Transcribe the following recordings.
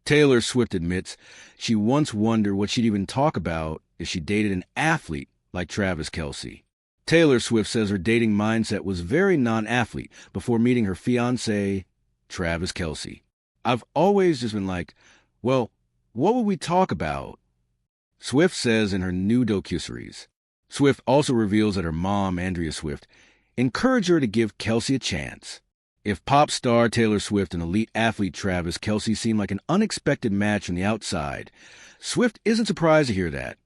Taylor Swift admits she once wondered what she'd even talk about if she dated an athlete like Travis Kelce. Taylor Swift says her dating mindset was very non-athlete before meeting her fiancé, Travis Kelce. I've always just been like, well, what would we talk about? Swift says in her new docuseries. Swift also reveals that her mom, Andrea Swift, encouraged her to give Kelce a chance. If pop star Taylor Swift and elite athlete Travis Kelce seemed like an unexpected match from the outside, Swift isn't surprised to hear that.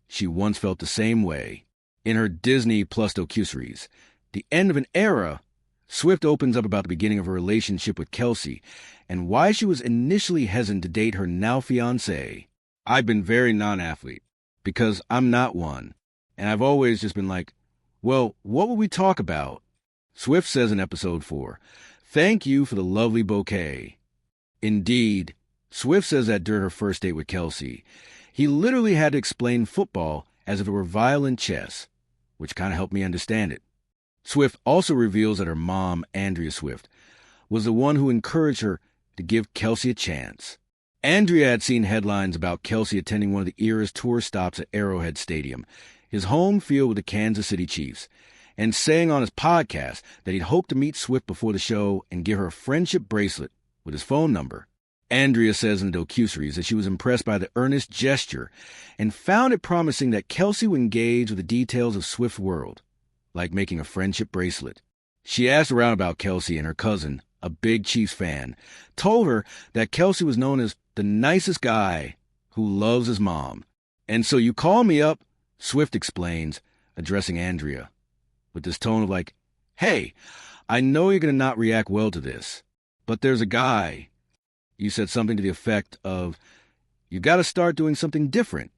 She once felt the same way. In her Disney Plus docuseries, The End of an Era, Swift opens up about the beginning of her relationship with Kelce and why she was initially hesitant to date her now fiancé. I've been very non-athlete because I'm not one. And I've always just been like, well, what would we talk about? Swift says in episode 4, "Thank you for the lovely bouquet." Indeed, Swift says that during her first date with Kelce, he literally had to explain football as if it were violent chess, which kind of helped me understand it. Swift also reveals that her mom, Andrea Swift, was the one who encouraged her to give Kelce a chance. Andrea had seen headlines about Kelce attending one of the era's tour stops at Arrowhead Stadium, his home field with the Kansas City Chiefs, and saying on his podcast that he'd hoped to meet Swift before the show and give her a friendship bracelet with his phone number. Andrea says in the docuseries that she was impressed by the earnest gesture and found it promising that Kelce would engage with the details of Swift's world, like making a friendship bracelet. She asked around about Kelce, and her cousin, a big Chiefs fan, told her that Kelce was known as the nicest guy who loves his mom. "And so you call me up," Swift explains, addressing Andrea, with this tone of like, "Hey, I know you're going to not react well to this, but there's a guy." You said something to the effect of, "You got to start doing something different."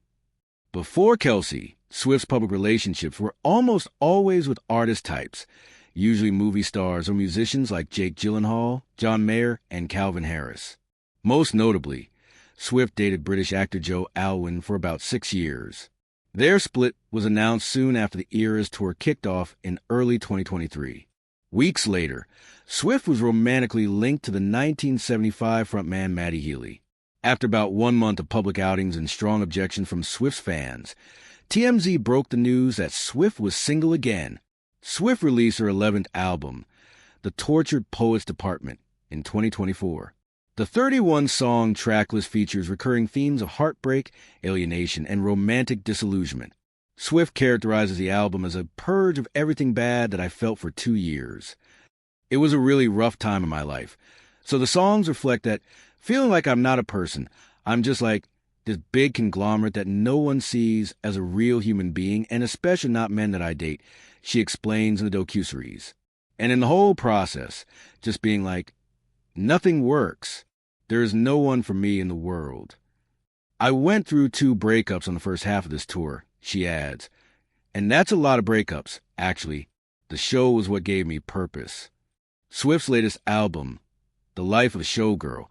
Before Kelce, Swift's public relationships were almost always with artist types, usually movie stars or musicians like Jake Gyllenhaal, John Mayer, and Calvin Harris. Most notably, Swift dated British actor Joe Alwyn for about 6 years. Their split was announced soon after the Eras tour kicked off in early 2023. Weeks later, Swift was romantically linked to the 1975 frontman Matty Healy. After about 1 month of public outings and strong objection from Swift's fans, TMZ broke the news that Swift was single again. Swift released her 11th album, The Tortured Poets Department, in 2024. The 31-song tracklist features recurring themes of heartbreak, alienation, and romantic disillusionment. Swift characterizes the album as a purge of everything bad that I felt for 2 years. "It was a really rough time in my life. So the songs reflect that feeling like I'm not a person. I'm just like this big conglomerate that no one sees as a real human being, and especially not men that I date," she explains in the docuseries. And in the whole process, just being like, nothing works. There is no one for me in the world. "I went through 2 breakups on the first half of this tour," she adds. "And that's a lot of breakups, actually. The show was what gave me purpose." Swift's latest album, The Life of a Showgirl,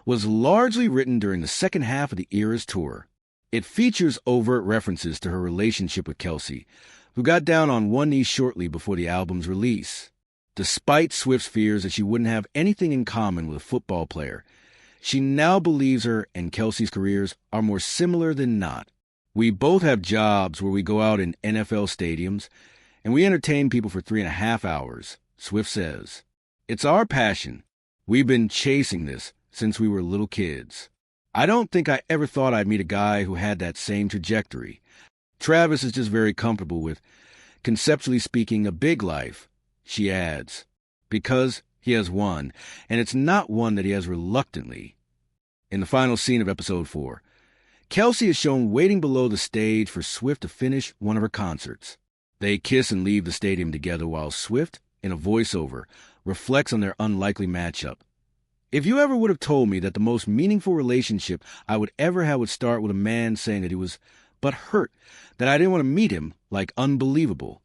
was largely written during the second half of the Eras tour. It features overt references to her relationship with Kelce, who got down on one knee shortly before the album's release. Despite Swift's fears that she wouldn't have anything in common with a football player, she now believes her and Kelce's careers are more similar than not. "We both have jobs where we go out in NFL stadiums, and we entertain people for 3.5 hours, Swift says. "It's our passion. We've been chasing this since we were little kids. I don't think I ever thought I'd meet a guy who had that same trajectory. Travis is just very comfortable with, conceptually speaking, a big life," she adds, "because he has one, and it's not one that he has reluctantly." In the final scene of episode 4, Kelce is shown waiting below the stage for Swift to finish one of her concerts. They kiss and leave the stadium together while Swift, in a voiceover, reflects on their unlikely matchup. "If you ever would have told me that the most meaningful relationship I would ever have would start with a man saying that he was but hurt, that I didn't want to meet him, like unbelievable.